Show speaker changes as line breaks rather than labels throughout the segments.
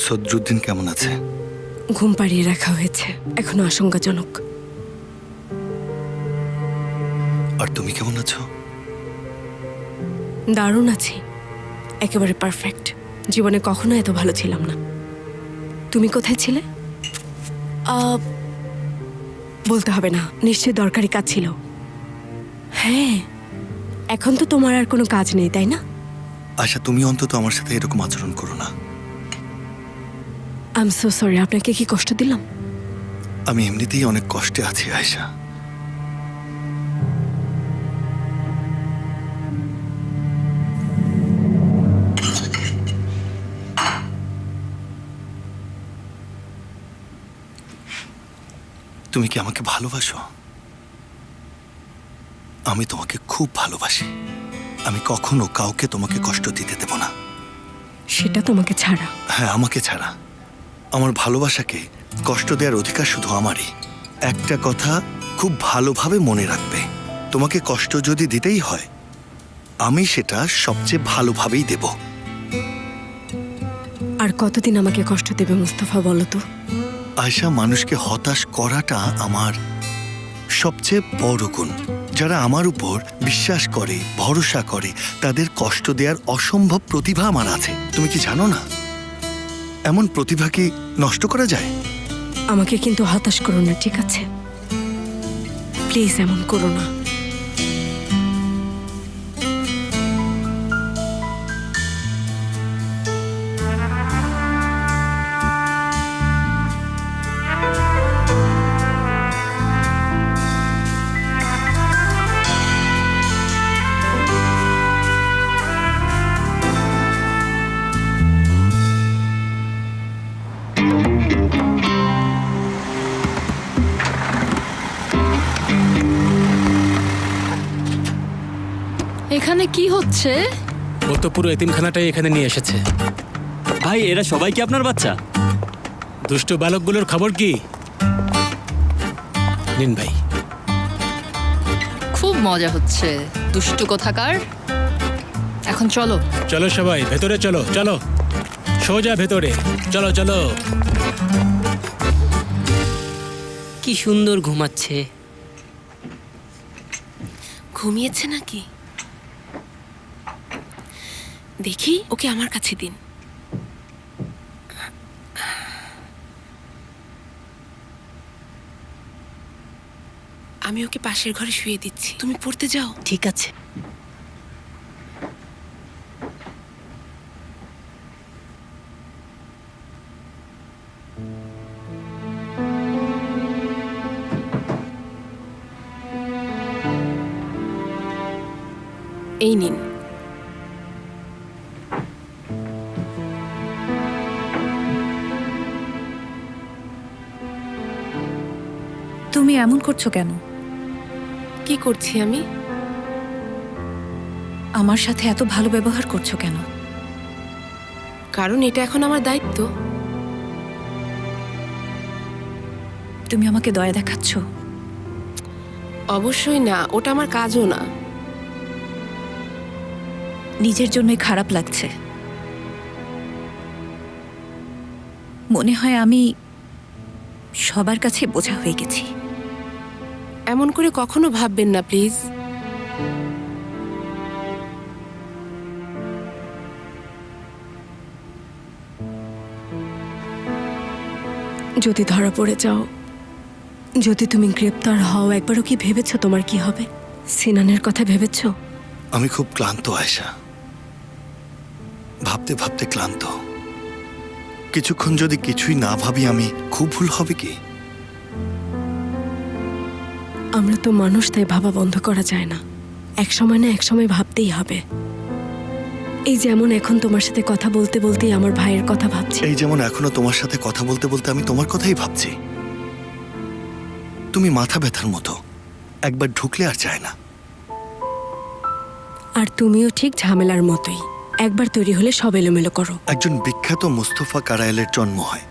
সদরুদ্দিন কেমন আছে?
ঘুম পাড়িয়ে রাখা হয়েছে, এখনো আশঙ্কাজনক।
আর তুমি কেমন আছো?
দারুণ আছি, একেবারে পারফেক্ট। জীবনে কখনো এত ভালো ছিলাম না। তুমি কোথায় ছিলে? বলতে হবে না, নিশ্চয়ই দরকারি কাজ ছিল। হ্যাঁ, এখন তো তোমার আর কোনো কাজ নেই, তাই না?
আশা, তুমি অন্তত আমার সাথে এরকম আচরণ করো না।
আই এম সো সরি, আপনাকে কি কষ্ট দিলাম?
আমি এমনিতেই অনেক কষ্টে আছি আয়েশা। তুমি কি আমাকে ভালোবাসো? আমি তোমাকে খুব ভালোবাসি। আমি কখনো কাউকে তোমাকে কষ্ট দিতে দেব না।
সেটা তোমাকে ছাড়া।
হ্যাঁ, আমাকে ছাড়া। আমার ভালোবাসাকে কষ্ট দেওয়ার অধিকার শুধু আমারই। একটা কথা খুব ভালোভাবে মনে রাখবে, তোমাকে কষ্ট যদি দিতেই হয়, আমি সেটা সবচেয়ে ভালোভাবেই দেব।
আর কতদিন আমাকে কষ্ট দেবে মুস্তাফা, বলো তো?
আয়শা, মানুষকে হতাশ করাটা আমার সবচেয়ে বড় গুণ। যারা আমার উপর বিশ্বাস করে, ভরসা করে, তাদের কষ্ট দেওয়ার অসম্ভব প্রতিভা আমার আছে। তুমি কি জানো না? এমন প্রতিভা কি নষ্ট করা যায়?
আমাকে কিন্তু হতাশ করো না, ঠিক আছে? প্লিজ এমন করো না।
এখানে কি হচ্ছে?
ও তো পুরো এতিমখানাটাই এখানে নিয়ে এসেছে।
ভাই, এরা সবাই কি আপনার বাচ্চা?
দুষ্ট বালকগুলোর খবর কি? নিন ভাই।
খুব মজা হচ্ছে, দুষ্টু কোথাকার। এখন চলো।
চলো সবাই ভেতরে, চলো চলো, সোজা ভেতরে চলো চলো।
কি সুন্দর ঘুমাচ্ছে।
ঘুমিয়েছে নাকি? দেখি, ওকে আমার কাছে দিন। আমি ওকে পাশের ঘরে শুয়ে দিচ্ছি, তুমি পড়তে যাও।
ঠিক আছে।
এই নিন।
তুমি এমন করছো কেন?
কি করছি আমি?
আমার সাথে এত ভালো ব্যবহার করছো কেন?
কারণ এটা এখন আমার দায়িত্ব।
তুমি আমাকে দয়া দেখাচ্ছ?
অবশ্যই না, ওটা আমার কাজও না।
নিজের জন্যই খারাপ লাগছে। মনে হয় আমি সবার কাছে বোঝা হয়ে গেছি।
এমন করে কখনো ভাববেন না প্লিজ।
যদি ধরা পড়ে যাও, যদি তুমি গ্রেপ্তার হও, একবারও কি ভেবেছো তোমার কি হবে? সিনানের কথা ভেবেছো?
আমি খুব ক্লান্ত আয়েশা, ভাবতে ভাবতে ক্লান্ত। কিছুক্ষণ যদি কিছুই না ভাবি, আমি খুব ভুল হবে কি?
আমরা তো মানুষ, তাই ভাবা বন্ধ করা যায় না। এক সময় না এক সময় ভাবতেই হবে। এই যেমন এখন তোমার সাথে কথা বলতে বলতেই আমার ভাইয়ের কথা ভাবছি।
এই যেমন এখনো তোমার সাথে কথা বলতে বলতে আমি তোমার কথাই ভাবছি। তুমি মাথা ব্যথার মতো, একবার ঢুকলে আর চায় না।
আর তুমিও ঠিক ঝামেলার মতোই, একবার তৈরি হলে সব এলোমেলো করো।
একজন বিখ্যাত মুস্তফা কারায়েলের জন্ম হয়,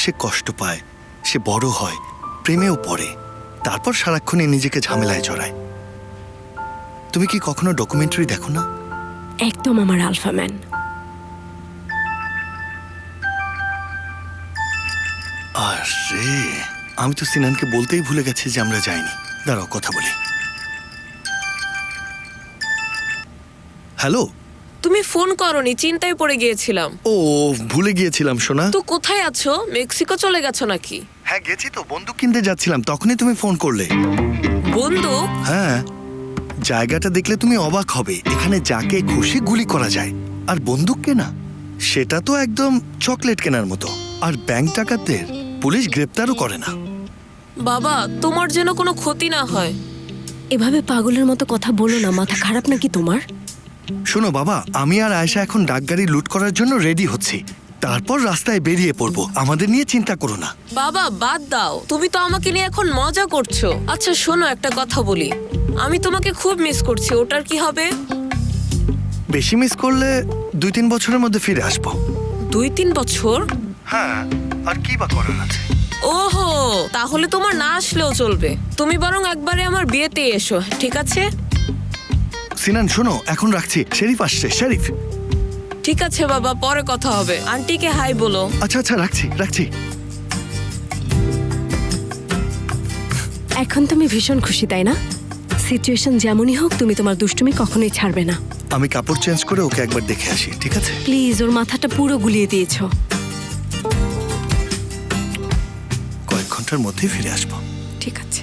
সে কষ্ট পায়, সে বড় হয়, প্রেমেও পড়ে, তারপর সারাক্ষণই নিজেকে ঝামেলায় জড়ায়। তুমি কি কখনো ডকুমেন্টারি দেখো না?
একদম আমার আলফা ম্যান।
আরে আমি তো সিনানকে বলতেই ভুলে গেছি যে আমরা যাইনি। দাঁড়াও কথা বলি। হ্যালো।
তুমি ফোন করনি, চিন্তায় পড়ে গিয়েছিলাম।
ও ভুলে গিয়েছিলাম সোনা।
তো কোথায় আছো? মেক্সিকো চলে গেছো নাকি?
হ্যাঁ গেছি তো, বন্দুক কিনতে যাচ্ছিলাম, তখনই তুমি ফোন করলে।
বন্দুক?
হ্যাঁ, জায়গাটা দেখলে তুমি অবাক হবে। এখানে যাকে খুশি গুলি করা যায়। আর বন্দুক কেনা, সেটা তো একদম চকলেট কেনার মতো। আর ব্যাংক ডাকাতদের পুলিশ গ্রেপ্তারও করে না।
বাবা, তোমার যেন কোনো ক্ষতি না হয়।
এভাবে পাগলের মতো কথা বলো না, মাথা খারাপ নাকি তোমার?
শোনো বাবা, আমি আর আয়েশা এখন ডাকগাড়ি লুট করার জন্য রেডি হচ্ছি। তারপর রাস্তায় বেরিয়ে পড়বো। আমাদের নিয়ে চিন্তা করো না।
বাবা বাদ দাও, তুমি তো আমাকে নিয়ে এখন মজা করছো। আচ্ছা শোনো, একটা কথা বলি, আমি তোমাকে খুব মিস করছি। ওটার কি হবে?
বেশি মিস করলে 2-3 বছরের মধ্যে ফিরে আসবো।
2-3 বছর?
হ্যাঁ, আর কি বা করার আছে।
ওহো, তাহলে তোমার না আসলেও চলবে। তুমি বরং একবারে আমার বিয়েতে এসো, ঠিক আছে?
সিনান শোনো, এখন রাখছি। শেরিফ আসছে, শেরিফ।
ঠিক আছে বাবা, পরে কথা হবে। আন্টিকে হাই বলো।
আচ্ছা আচ্ছা, রাখছি রাখছি।
এখন তুমি ভীষণ খুশি তাই না? সিচুয়েশন যেমনই হোক, তুমি তোমার দুষ্টুমি কখনোই ছাড়বে না।
আমি কাপড় চেঞ্জ করে ওকে একবার দেখে আসি, ঠিক আছে?
প্লিজ, ওর মাথাটা পুরো গুলিয়ে দিয়েছো।
কয়েক ঘন্টার মধ্যেই ফিরে আসবো।
ঠিক আছে।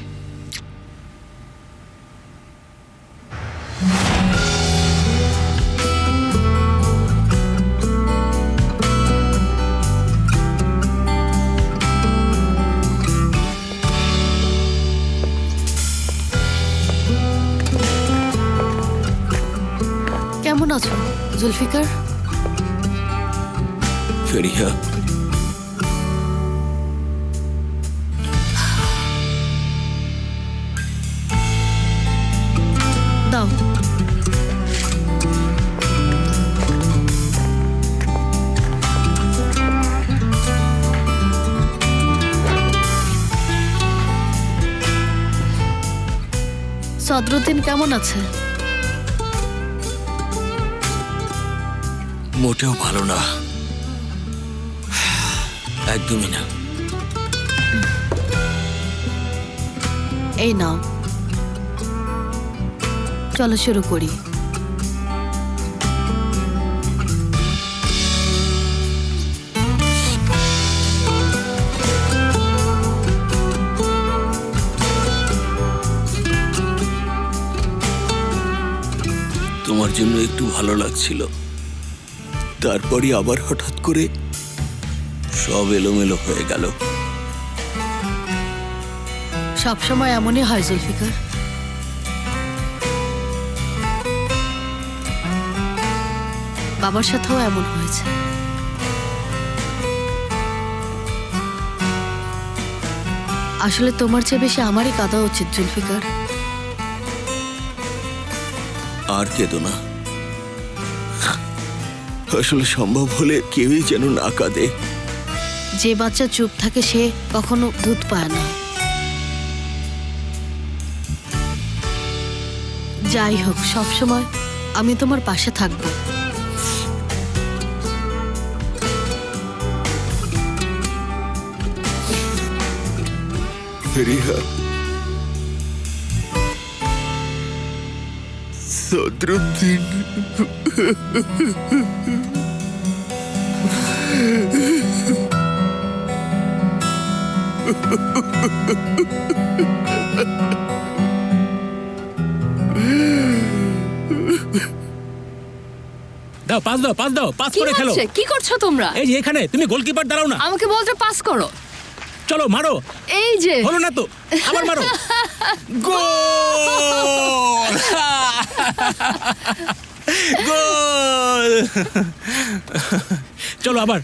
কেমন আছো জুলফিকার?
ফেরিহা,
দাও। সদরুদ্দিন কেমন আছে?
মোটেও ভালো না, একদমই না।
এই নাও, চলো শুরু করি।
তোমার জন্য একটু ভালো লাগছিল, তারপরই আবার হঠাৎ করে সব এলোমেলো হয়ে গেল।
সবসময় এমনই হয় জুলফিকার। বাবার সাথেও এমন হয়েছে। আসলে তোমার চেয়ে বেশি আমারই কাঁদা উচিত জুলফিকার।
আর কেঁদো না, আসলে সম্ভব হলে কেউই যেন না কাঁদে।
যে বাচ্চা চুপ থাকে সে কখনো দুধ পায় না। যাই হোক, সবসময় আমি তোমার পাশে থাকবো।
ফেরিহা, সদরুদ্দিন
দাও, পাস দাও, পাস দাও, পাস
কি
করে খেলো।
হচ্ছে? কি করছো তোমরা?
এই যে এখানে তুমি গোলকিপার দাঁড়াও না।
আমাকে বলতে পাস করো।
চলো মারো।
এই যে
হলো না তো, আবার মারো। গোল! গোল! চলো আবার।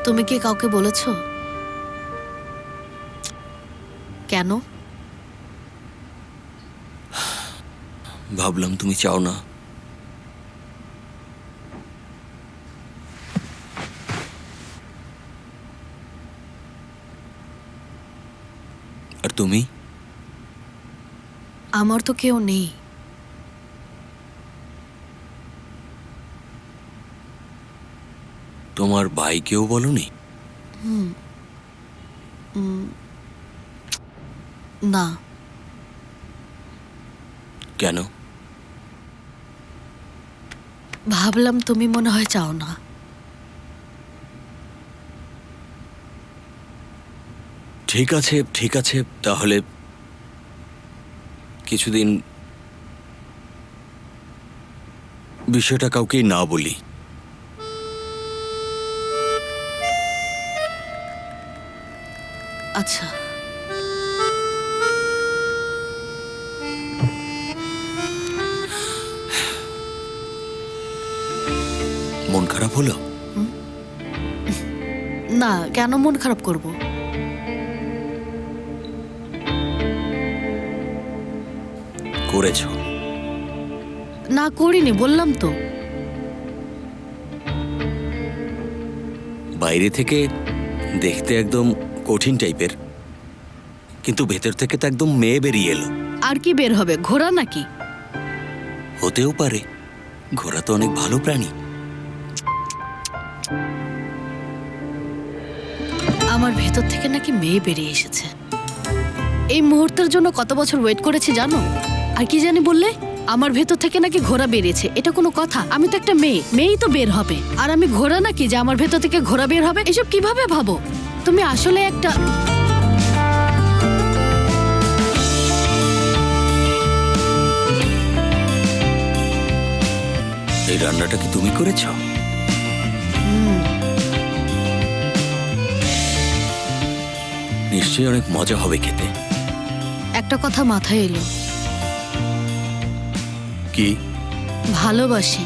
তুমি কি কাউকে বলেছো? কেন?
ভাবলাম তুমি চাও না। আর তুমি?
আমার তো কেউ নেই।
তোমার ভাইকেও বলনি?
না।
কেন?
ভাবলাম তুমি মনে হয় চাও না।
ঠিক আছে, ঠিক আছে, তাহলে কিছুদিন বিষয়টা কাউকেই না বলি।
আচ্ছা।
মন খারাপ হলো?
না, কেন মন খারাপ করব?
করেছো?
না, করিনি, বললাম তো।
বাইরে থেকে দেখতে একদম কঠিন টাইপের, কিন্তু ভেতর থেকে তো একদম মেয়ে বেরিয়ে এলো।
আর কি বের হবে, ঘোড়া নাকি?
হতেও পারে, ঘোড়া তো অনেক ভালো প্রাণী।
আমার ভেতর থেকে নাকি মেয়ে বেরিয়ে এসেছে। এই মুহূর্তের জন্য কত বছর ওয়েট করেছি জানো? আর কি জানি বললে? আমার ভেতর থেকে নাকি ঘোড়া বেরিয়েছে। এটা কোনো কথা? আমি তো একটা মেয়ে, মেয়েই তো বের হবে। আর আমি ঘোড়া নাকি যে আমার ভেতর থেকে ঘোড়া বের হবে? এসব কিভাবে ভাবো তুমি? আসলে একটা
এই রান্নাটা কি তুমি করেছো? নিশ্চয়ই অনেক মজা হবে খেতে।
একটা কথা মাথায় এলো।
কি?
ভালোবাসি।